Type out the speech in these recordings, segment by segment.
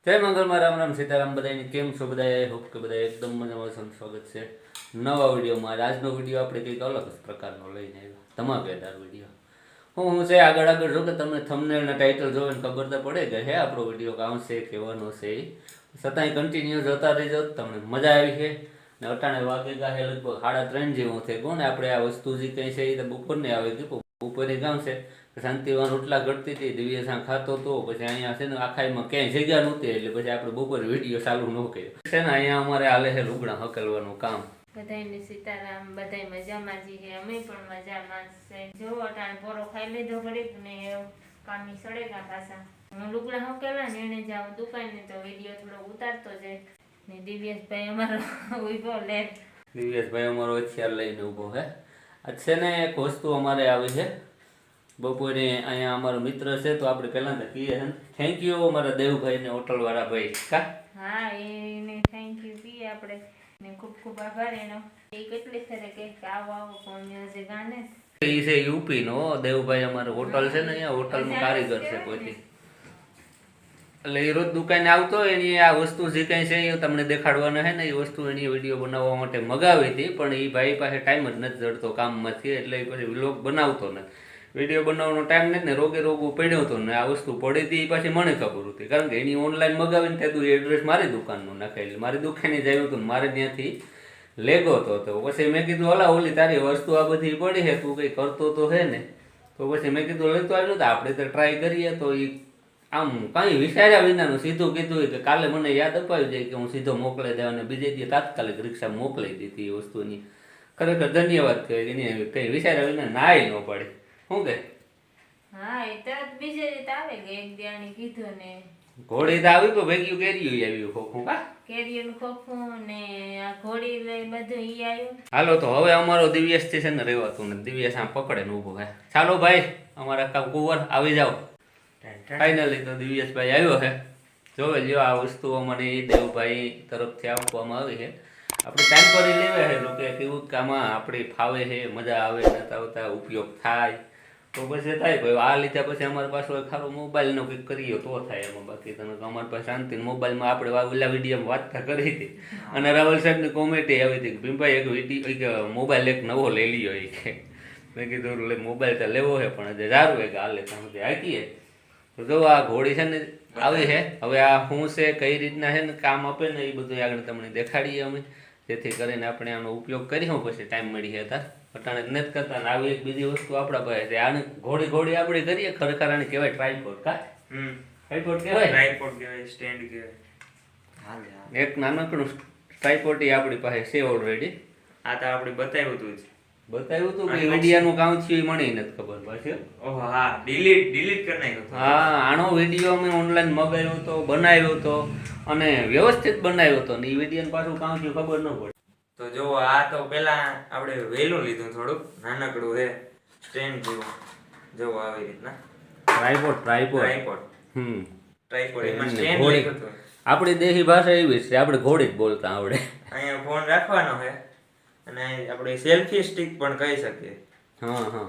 જય મંગળમાં, રામ રામ સીતારામ. બધાને કેમ છો? બધા હોપ કે બધા એકદમ મજામાં છો. સ્વાગત છે નવા વિડીયોમાં. આજનો વિડીયો આપણે કંઈક અલગ જ પ્રકારનો લઈને આવ્યા, ધમાકેદાર વિડીયો. હું છે આગળ જો કે તમને થંબનેલના ટાઇટલ જોઈને ખબર તો પડે કે હે આપણો વિડીયો કામ છે કેવાનો છે. છતાંય કન્ટિન્યુ જોતા રહેજો, તમને મજા આવી છે. ને અટાણે વાગે ગાહે લગભગ 3:30 જેવું થઈ ગયું ને. આપણે આ વસ્તુ જે કંઈ છે એ તો બપોરને આવે ગયું. બપોરે ગામ છે શાંતિવાન રોટલા ઘટતી હતી, દિવ્યસાણ ખાતો હતો. પછી અહીંયા છે ને આખાઈમાં ક્યાંય જગ્યા નહોતી, એટલે પછી આપણે બપોરે વિડીયો ચાલુ ન કર્યો છે ને. અહીંયા અમારે હાલે છે લુગડા હકલવાનું કામ. બધાને સીતારામ. બધા મજામાં છીએ, અમે પણ મજામાં છે. જો અટાણે પોરો ખાઈ લીધો ઘડીક ને કામી સડેગા પાછા. હું લુગડા હકેલા ને એને જાઉં દુકાને તો વિડીયો થોડો ઉતારતો જાય ને દિવ્યેશભાઈ અમારો ઉભો લે. દિવ્યેશભાઈ અમારો હથિયાર લઈને ઊભો હે. આ છે ને એક વસ્તુ અમારે આવી છે બપોરે. અહીંયા અમારો મિત્ર છે તો આપણે પહેલાં તો કહીએ છે થેન્ક યુ અમારા દેવભાઈ ને હોટલવાળા ભાઈ. હા, એને થેન્ક યુ કહીએ આપણે ને ખૂબ ખૂબ આભાર એનો. એ કેટલી ફેરે કે આવો આવો પણ હજી ગાને એ છે યુપી નો દેવભાઈ. અમારે હોટલ છે ને અહીંયા હોટલમાં કારીગર છે કોઈ. એટલે એ રોજ દુકાને આવતો એની આ વસ્તુ જે કંઈ છે એ તમને દેખાડવાના છે ને. એ વસ્તુ એની વિડીયો બનાવવા માટે મગાવી હતી, પણ એ ભાઈ પાસે ટાઈમ જ નથી જડતો કામમાંથી, એટલે એ પછી વ્લોગ બનાવતો નથી. વિડીયો બનાવવાનો ટાઈમ નથી ને રોગું પડ્યો હતો ને. આ વસ્તુ પડી હતી એ પાછી મને ખબર હતી, કારણ કે એની ઓનલાઈન મગાવીને ત્યાં એડ્રેસ મારી દુકાનનું નાખેલું. મારી દુકાને જ આવ્યું હતું, મારે ત્યાંથી લેગો હતો. પછી મેં કીધું ઓલા ઓલી તારી વસ્તુ આ બધી પડી છે, તું કંઈ કરતો તો હે ને. તો પછી મેં કીધું લેતો આવ્યું તો આપણે તો ટ્રાય કરીએ. તો એ આમ કાંઈ વિચાર્યા વિનાનું સીધું કીધું કે કાલે મને યાદ અપાવી જાય કે હું સીધો મોકલી દઉં, અને બીજે દી તાત્કાલિક રિક્ષા મોકલી દીધી એ વસ્તુની. ખરેખર ધન્યવાદ કહેવાય. એની કંઈ વિચાર્યા વિના નાય ન પડે. શું કે? હા, એ તરત બીજે રીતે આવે કે એક દિયાની કીધું ને ઘોડી તો આવી તો ભેગ્યું કેરીયું આવ્યું ખોખું. કા કેરીનું ખોખું ને આ ઘોડી લઈ બધું ઈ આવ્યું. હાલો તો હવે અમારો દિવ્યેશ છે ને રહેવાતું ને. દિવ્યેશ આમ પકડે ને ઊભો હે. ચાલો ભાઈ અમારા કામ કુંવર આવી જાઓ. ફાઇનલી તો દિવ્યેશભાઈ આવ્યો છે. જોવે લ્યો આ વસ્તુઓ મને દેવભાઈ તરફથી આપવામાં આવી છે. આપણે ટાઈમ કરી લેવા છે લોકો કેવું કે આમાં આપણે ફાવે છે, મજા આવે, નતા આવતા ઉપયોગ થાય તો પછી થાય. ભાઈ આ લીધા પછી અમારી પાસે ખારો મોબાઈલનો કંઈક કરીએ તો થાય એમાં. બાકી તમે અમારી પાસે શાંતિ મોબાઈલમાં આપણે ઓલા વિડીયોમાં વાતતા કરી હતી. અને રાવલ સાહેબની કોમેડી આવી હતી કે ભીમભાઈ એક વિડીયો મોબાઈલ એક નવો લઈ લ્યો એ કે. મેં કીધું મોબાઈલ તો લેવો છે પણ હજી સારું હોય કે હાલે તમે હાકીએ. તો જો આ ઘોડી છે ને આવી છે. હવે આ શું છે કઈ રીતના છે ને કામ આપે ને એ બધું આગળ તમને દેખાડીએ અમે, જેથી કરીને આપણે આનો ઉપયોગ કરીશું પછી ટાઈમ મળી છે ત્યારે. અટાણે જ નથી કરતા ને. આવી એક બીજી વસ્તુ આપણા પાસે છે. આને ઘોડી આપણે કરીએ. ખરેખર આને કહેવાય ટ્રાયપોડ. કા ટ્રાયપોડ કહેવાય, ટ્રાયપોડ કહેવાય, સ્ટેન્ડ કહેવાય. એક નાનકડું ટ્રાયપોડ આપણી પાસે છે ઓલરેડી. આ તો આપણે બતાવ્યું હતું કે વિડીયોનું કામ થયું એ મને નથી ખબર પાછી. ઓહો હા, ડિલીટ કરી નાખ્યો. હા, આનો વિડીયો અમે ઓનલાઈન મગાવ્યો હતો, બનાવ્યો હતો અને વ્યવસ્થિત બનાવ્યો હતો ને એ વિડીયોનું પાછું કામ થયું ખબર ન પડે. તો જો આ તો પેલા આપણે વહેલું લીધું, થોડુંક નાનકડું છે સ્ટેન્ડ જેવું. જો આવી રીતના ટ્રાયપોડ એમાં સ્ટેન્ડ લીધું હતું. આપણી દેશી ભાષા એવી છે, આપણે ઘોડી જ બોલતા આવડે. અહીંયા ફોન રાખવાનો છે અને આપણે સેલ્ફી સ્ટિક પણ કહી શકીએ. હા.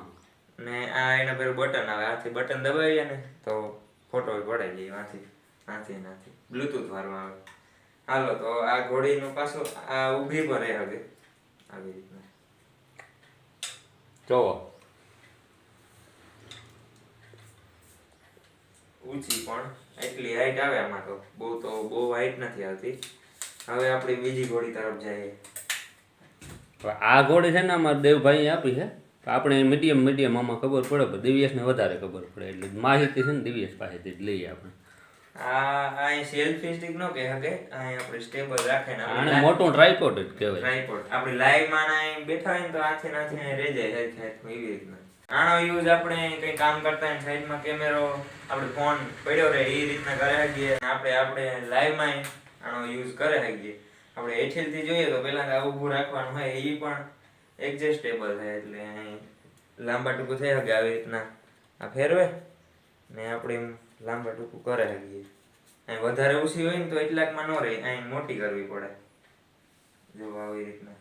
અને આ એના પર બટન આવે, આથી બટન દબાવીએ ને તો ફોટો પડે જાય આથી બ્લૂટૂથ વાળું આવે. હાલો તો આ ઘોડીનું પાછું આ ઊભી પર રહે હવે આવી રીતના. જોવો ઊંચી પણ એટલી હાઈટ આવે આમાં તો બહુ હાઈટ નથી આવતી. હવે આપણે બીજી ઘોડી તરફ જઈએ. આ ઘોડી છે ને અમારા દેવભાઈ આપી છે. આપણે મીડિયમ આમાં ખબર પડે, પણ દિવ્યેશને વધારે ખબર પડે એટલે માહિતી છે ને દિવ્યેશ પાસેથી જ લઈએ આપણે. આ સેલ્ફી સ્ટિક નો કે હકે આપણે સ્ટેબલ રાખે ને. આને મોટું ટ્રાયપોડ જ કહેવાય. ટ્રાયપોડ આપણે લાઈવ માં બેઠા હોય ને તો આથી નાથી રહી જાય હેલ્થ એવી રીતના. આનો યુઝ આપણે કઈ કામ કરતા હોય સાઈડમાં કેમેરો આપણે ફોન પડ્યો રહે એ રીતના કરે શકીએ. આપણે લાઈવ માં આનો યુઝ કરે શકીએ. આપણે હેઠળથી જોઈએ તો પેલા ઊભું રાખવાનું હોય એ પણ એડજસ્ટેબલ થાય, એટલે લાંબા ટૂંકું થઈ શકે આવી રીતના. આ ફેરવે ને આપણે લાંબા ટૂંકું કરે શકીએ. અહીં વધારે ઓછી હોય ને તો એટલાકમાં ન રહે, અહીં મોટી કરવી પડે. જો આવી રીતના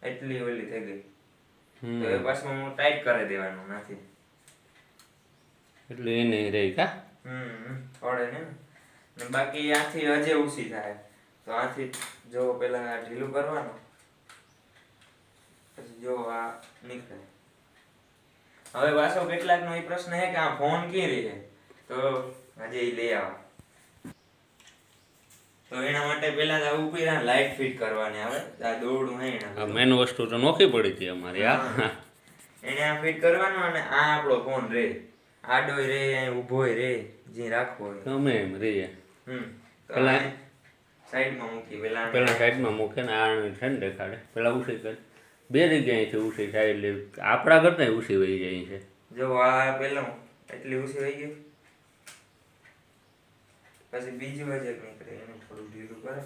એટલી ઓલી થઈ ગઈ તો એ પાછું હું ટાઈટ કરી દેવાનું નથી એટલે એને રહી. કા પડે ને ને બાકી આથી હજે ઉસી થાય તો આથી જો પેલા ઢીલું કરવાનું પછી જો આ નીકળે. હવે પાછો કેટલાક નો એ પ્રશ્ન છે કે આ ફોન ક્યાં રહે તો હજે ઈ લઈ આવો. તો એના માટે પેલા આ ઉપર લાઈટ ફિટ કરવાની આવે આ દોરડું હે એના મેન વસ્તુ તો નોખી પડી હતી અમારી આ એને આ ફિટ કરવાનું અને આ આપણો ફોન રે આડોય રે અહીં ઊભોય રે જે રાખવો હોય ગમે એમ રહીએ. પેલા સાઈડમાં મૂકી પેલા સાઈડમાં મૂકે ને આ છે ને દેખાડે પેલા ઉસી કરે બે જગ્યાએથી ઉસી થાય એટલે આપણા કરતા ઉસી વહી જાય છે. જો આ પેલો એટલી ઉસી વહી ગઈ પછી બીજી વજે નીકળે એને થોડું ઢીલું કરે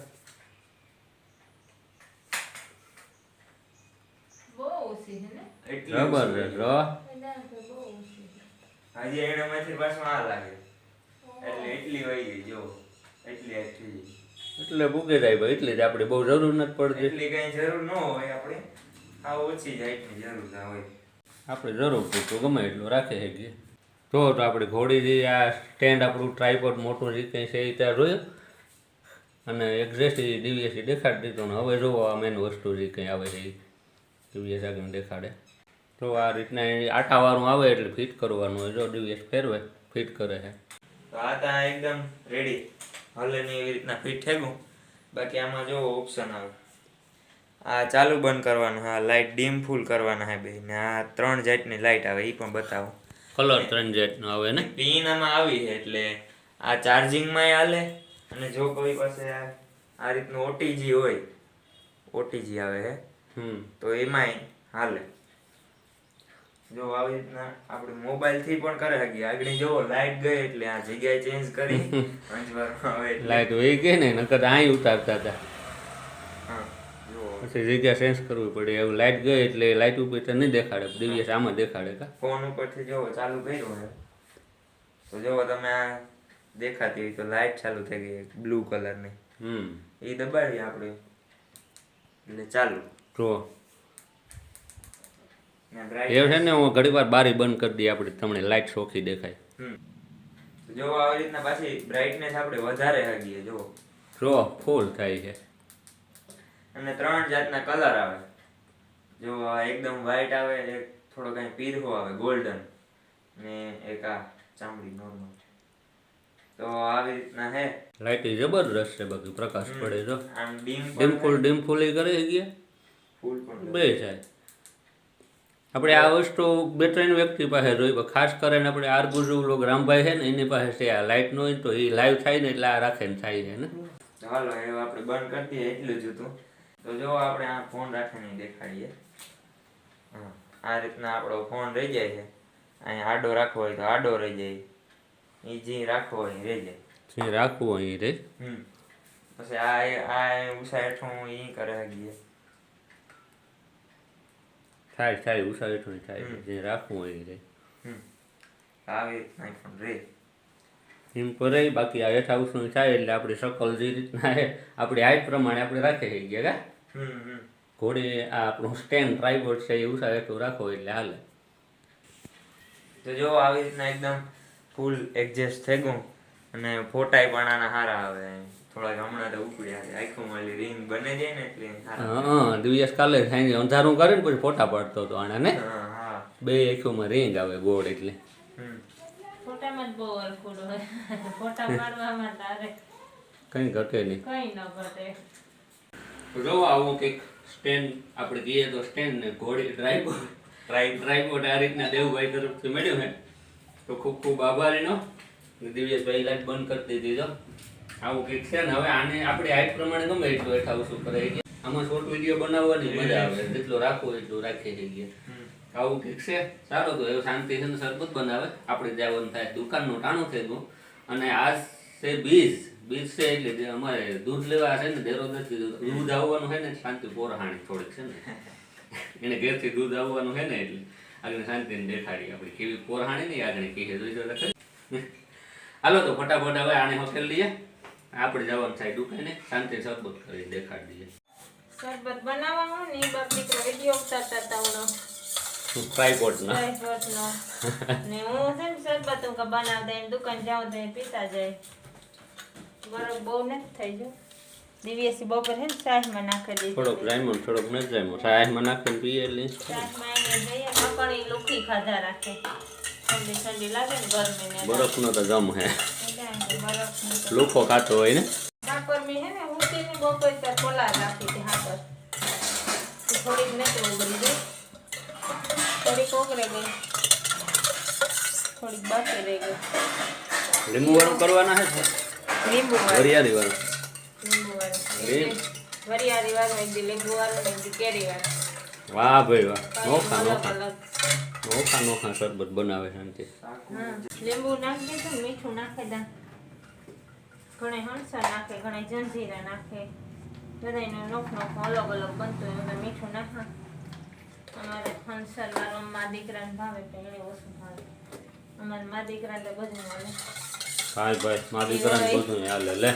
બહુ ઓછી છે ને એટલી જબરદસ્ત હો. બહુ ઓછી હજી એનામાંથી પાછું આ લાગે એટલે એટલી વહી ગઈ જો એટલી આખી ગઈ એટલે ભૂગે જાય ભાઈ એટલે જ આપણે બહુ જરૂર નથી પડતી. એટલી કઈ જરૂર ન હોય આપણે આ ઓછી જાતની જરૂર ના હોય. આપણે જરૂર પૂરતું ગમે એટલું રાખે છે કે જો તો આપણે ઘોડી જે આ સ્ટેન્ડ આપણું ટ્રાયપોડ મોટું જે કંઈ છે એ ત્યાં જોયું અને એક્ઝેક્ટ ડીવીએસ દેખાડી દીધું ને હવે જોવો આ મેન વસ્તુ જે કંઈ આવે છે એ ડીવીએસ આગળ દેખાડે. તો આ રીતના એ આટાવાળું આવે એટલે ફિટ કરવાનું હોય. જો ડીવીએસ ફેરવે ફિટ કરે છે. તો આ તા એકદમ રેડી હલે ને એવી રીતના ફિટ થયું. બાકી આમાં જો ઓપ્શન આવે આ ચાલુ બંધ કરવાનું હા લાઇટ ડીમ ફૂલ કરવાના હે બે ને આ 3 જાતની લાઇટ આવે એ પણ બતાવો. કલર 3 જાતનો આવે ને પિન આમાં આવી છે એટલે આ ચાર્જિંગમાં હાલે અને જો કોઈ પાસે આ રીતનું ઓટીજી હોય ઓટીજી આવે છે તો એમાંય હાલે. જો આવી રીતના આપણે મોબાઈલ થી પણ કરે શકીએ. આગળ જો લાઈટ ગઈ એટલે આ જગ્યાએ ચેન્જ કરી અંજવારમાં આવે એટલે લાઈટ વહી ગઈ ને નકર અહીં ઉતારતા હતા હા જો પછી જગ્યા ચેન્જ કરવી પડે. એવું લાઈટ ગઈ એટલે લાઈટ ઉપર તો નહીં દેખાડે ડીવીએસ આમાં દેખાડે કા ફોન ઉપરથી જો ચાલુ કર્યું છે તો જો તમે આ દેખાતી હોય તો લાઈટ ચાલુ થઈ ગઈ બ્લુ કલરની એ દબાવી આપણે એટલે ચાલુ જો ને એવું બ્રાઇટ છે ને હું ઘણી વાર બારી બંધ કરી દઈએ આપણે તમને લાઈટ ચોખ્ખી દેખાય. જો આવી રીતના પાછી બ્રાઇટનેસ આપણે વધારે હગીએ જો જો ફૂલ થાય છે અને 3 જાતના કલર આવે. જો આ એકદમ વ્હાઈટ આવે એક થોડો કઈ પીળો આવે ગોલ્ડન ને એક આ ચામડી નોર્મલ. તો આવી રીતના હે લાઈટ જબરદસ્ત છે બાકી પ્રકાશ પડે જો આમ ડીમ ફૂલ કરી ગયા ફૂલ પણ બે થાય. આપણે આ વસ્તુ બે ત્રણ વ્યક્તિ પાસે જોઈ પણ ખાસ કરીને આપણે આરગુજુ લોક રામભાઈ છે ને એની પાસે છે આ લાઈટ નો હોય તો એ લાઈવ થાય ને એટલે આ રાખે ને થાય છે ને. હાલો હવે આપણે બંધ કરી દઈએ એટલું જ હતું. તો જો આપણે આ ફોન રાખીને દેખાડીએ. હા આ રીતના આપણો ફોન રહી જાય છે. અહીંયા આડો રાખવો હોય તો આડો રહી જાય એ જે રાખવો હોય એ રહી જાય. જે રાખવું અહીં રે પછી આ ઉષા હેઠું ઈ કરે શકીએ. થાય થાય ઉષા હેઠું થાય જે રાખવું અહીં રે આવી રીતના પણ રે એમ પર રહી. બાકી આ હેઠા ઉષું થાય એટલે આપણી શકલ જે રીતના છે આપણી હાઈટ પ્રમાણે આપણે રાખી થઈ ગયા કા ઘોડે આ આપણું સ્ટેન્ડ ટ્રાયપોડ છે એ ઉષા હેઠું રાખો એટલે હાલે. તો જો આવી રીતના એકદમ ફૂલ એડજસ્ટ થઈ ગયું અને ફોટાય પણ આના સારા આવે. થોડાક હમણાં તો ઉપડ્યા છે આખું મારી રિંગ બને જાય ને એટલે સારા. હા દિવસ કાલે થાય અંધારું કરે ને પછી ફોટા પાડતો હતો આને ને હા બે આંખોમાં રીંગ આવે ગોળ એટલે ફોટામાં જ બહુ અલખુડ હોય ફોટા પાડવામાં તારે કઈ ઘટે નહીં. કઈ ન ઘટે. જો આવું કંઈક સ્ટેન્ડ આપણે કહીએ તો સ્ટેન્ડ ને ઘોડી ટ્રાયપોડ આ રીતના દેવભાઈ તરફથી મળ્યું છે તો ખૂબ ખૂબ આભાર એનો. દિવ્યેશભાઈ લાઈટ બંધ કરી દીધી જો આવું કંઈક છે ને. હવે આને આપણે હાઈટ પ્રમાણે ગમે એટલું હેઠા ઓછું કરાઈ ગયા. આમાં શોર્ટ વિડીયો બનાવવાની મજા આવે જેટલું રાખવું એટલું રાખી જઈએ. આવું કંઈક છે. ચાલો તો એવું શાંતિ છે ને શરબત બનાવે આપણે જવાનું થાય દુકાનનું ટાણું થઈ ગયું. અને આજ છે બીજ છે એટલે જે અમારે દૂધ લેવા છે ને દેરોદરથી દૂધ આવવાનું છે ને શાંતિ પોરહાણી થોડીક છે ને એને ઘેરથી દૂધ આવવાનું છે ને એટલે આગળ શાંતિને દેખાડી આપણે કેવી પોરહાણી નહીં આગળ કહીએ જોઈ તો હાલો તો ફટાફટ હવે આને હકેલ લઈએ આપણે જવાનું થાય દુકાને શાંતિ શરબત કરી દેખાડી દઈએ. શરબત બનાવવા હોય ને એ બાપ દીકરો વિડીયો ઉતારતા હતા હું ટ્રાયપોડના ને હું છે ને શરબત હું બનાવતા એને દુકાન જાઉં તો એ પીતા જાય. બરફ બહુ નથી થઈ જો દિવ્યસી બપોર હે ને ચાહમાં નાખી દીધું થોડોક રાયમો થોડોક નથી રાયમો ચાહમાં નાખીને પીએ એટલે ચાહમાં એને જઈએ મકણી લુખી ખાધા રાખે ઠંડી ઠંડી લાગે ને ગરમી ને બરફનો તો જમ હે બરફ લોખો ખાતો હોય ને હાકર મેં હે ને ઉઠીને બપોર ત્યાં ખોલા રાખી હતી હાકર થોડીક નથી ઉગરી ગઈ થોડીક ઓગરે ગઈ થોડીક બાકી રહી ગઈ લીંબુ વાળું કરવાના હે લીંબુ વરિયાળી વાળું લીંબુ વાળું વરિયાળી વાળું એક દી લીંબુ વાળું એક દી કેરી વાળું વાહ ભાઈ વાહ નોખા અલગ નોખા અલગ નોખા શરબત બનાવે શાંતિ હા લીંબુ નાખી દીધું મીઠું નાખે દા ઘણે હણસા નાખે ઘણે જંજીરા નાખે બધાયનું નોખ નોખ અલગ અલગ બનતું હોય બધા મીઠું નાખા અમારે હણસર વાળો મા દીકરાને ભાવે પણ એને ઓછું ભાવે અમારે મા દીકરા તો બધું હાલે ભાઈ ભાઈ મારી દીકરાને બધું હાલે લે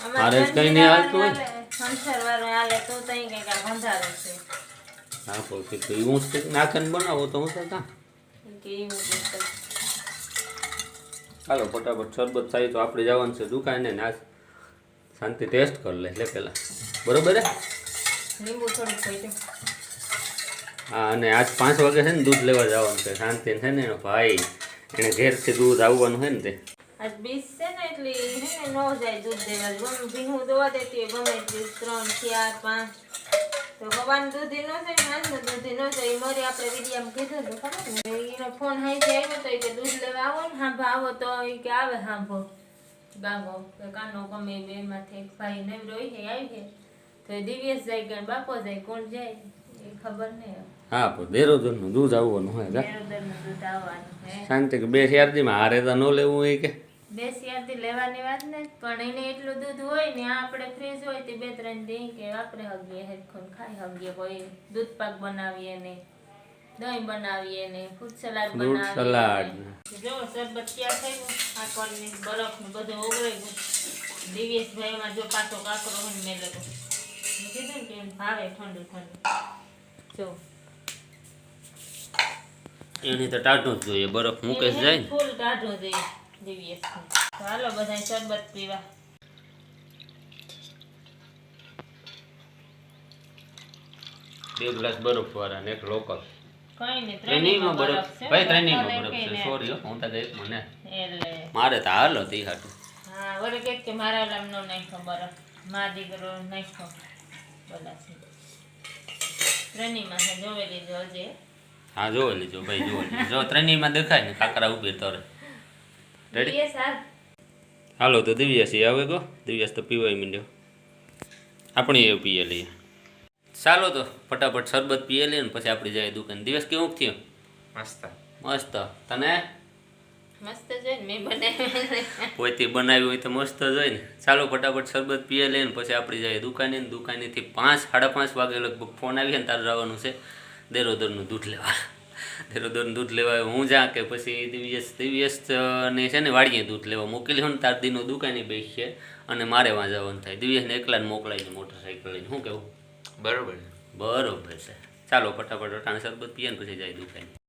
અમારે મારે જ કઈ નહીં હાલતું હોય હણસર વાળો હાલે તો તઈ કઈક ગંધારો છે હા પછી તો એવું જ કંઈક નાખીને બનાવો તો હું તો કાં કે એવું કંઈક. ચાલો ફટાફટ શરબત થાય તો આપણે જવાનું છે દુકાને ને આજ શાંતિ ટેસ્ટ કરી લે પેલા બરોબર હે લીંબુ થોડુંક થઈ જાય હા અને આજ 5 વાગે છે ને દૂધ લેવા જવાનું છે શાંતિ છે ને એનો ભાઈ એને ઘેરથી દૂધ આવવાનું છે ને તે આજ 20 છે ને એટલે હે ને નો જાય દૂધ દેવા ગમે ભીનું દોવા દેતી હોય ગમે તે 3 4 5 તો હવાનું દૂધ નો જાય હાથનું દૂધ નો જાય મારી આપણે વિડીયામાં કીધું હતું ખબર ને એનો ફોન હાઈ જાય આવ્યો તો એ કે દૂધ લેવા આવો ને હાંભા આવો તો એ કે આવે હાંભો ગાંગો કે કાનો ગમે બેમાંથી એક ભાઈ નવરો હોય છે આવી છે તો એ દિવ્યેશ જાય કે બાપો જાય કોણ જાય એ ખબર નહીં હા પણ દેરોદરનું દૂધ આવવાનું હોય કા બેરોદરનું દૂધ આવવાનું હે શાંતિ કે 2 શિયાળજીમાં હારે તો ન લેવું હોય કે બે શિયાળથી લેવાની વાત ને પણ એને એટલું દૂધ હોય ને આ આપણે ફ્રીજ હોય તે 2-3 દી કે વાપરે હગીએ હેડખોન ખાઈ હગીએ કોઈ દૂધ પાક બનાવીએ ને દહીં બનાવીએ ને ફ્રૂટ સલાડ ફ્રૂટ બનાવીએ સલાડ જો શરબત તૈયાર થઈ ગયું આ કોલની બરફનું બધું ઓગળી ગયું દિવ્યેશભાઈ એમાં જો પાછો કાકરો હોય ને મેં લેતો કીધું ને કે એમ ભાવે ઠંડુ ઠંડુ જો એની તો ટાઢું જ જોઈએ બરફ મૂકે જ જાય ને ફૂલ ટાઢો જોઈએ દિવ્યેશ તો હાલો બધા શરબત પીવા 2 ગ્લાસ બરફ વાળા ને એક લોકલ કઈ નહીં ત્રણેયમાં બરફ છે ભાઈ ત્રણેયમાં ભલે બરફ કે છે ને. સોરી હું તો એક મને એટલે મારે તો હાલો તી હાટું હા વળે કે મારા લામનો નાખ્યો બરફ મા દીકરો નાખ્યો બધા છે ત્રણેયમાં છે જોવે લીધો હજે હા જોઈ લેજો ભાઈ જોઈ લેજો જો ત્રણેયમાં દેખાય ને કાકરા ઉભી તરે રેડી દિવ્યેશ હાલ હાલો તો દિવ્યાસી આવે ગો દિવ્યાસ તો પીવાય માંડ્યો આપણે એ પીએ લઈએ ચાલો તો ફટાફટ શરબત પીએ લઈએ ને પછી આપણે જાય દુકાન દિવસ કેવું થયું મસ્ત મસ્ત તને મસ્ત છે ને મેં બનાવ્યું પોતે બનાવ્યું હોય તો મસ્ત જ હોય ને ચાલો ફટાફટ શરબત પીએ લઈએ ને પછી આપણે જાય દુકાને ને દુકાનેથી 5-5:30 વાગે લગભગ ફોન આવી ને તારે જવાનું છે દેરોદરનું દૂધ લેવા દેરોદરનું દૂધ લેવા હું જા કે પછી દિવ્યેશ ને છે ને વાડીએ દૂધ લેવા મોકલી ને તાર દીનો દુકાને બેસીએ અને મારે વાં જવાનું થાય દિવ્યેશને એકલાને મોકલાઈને મોટરસાઇકલ લઈને શું કેવું બરોબર બરોબર છે ચાલો ફટાફટ અટાણે શરબત પીએ ને પછી જાય દુકાને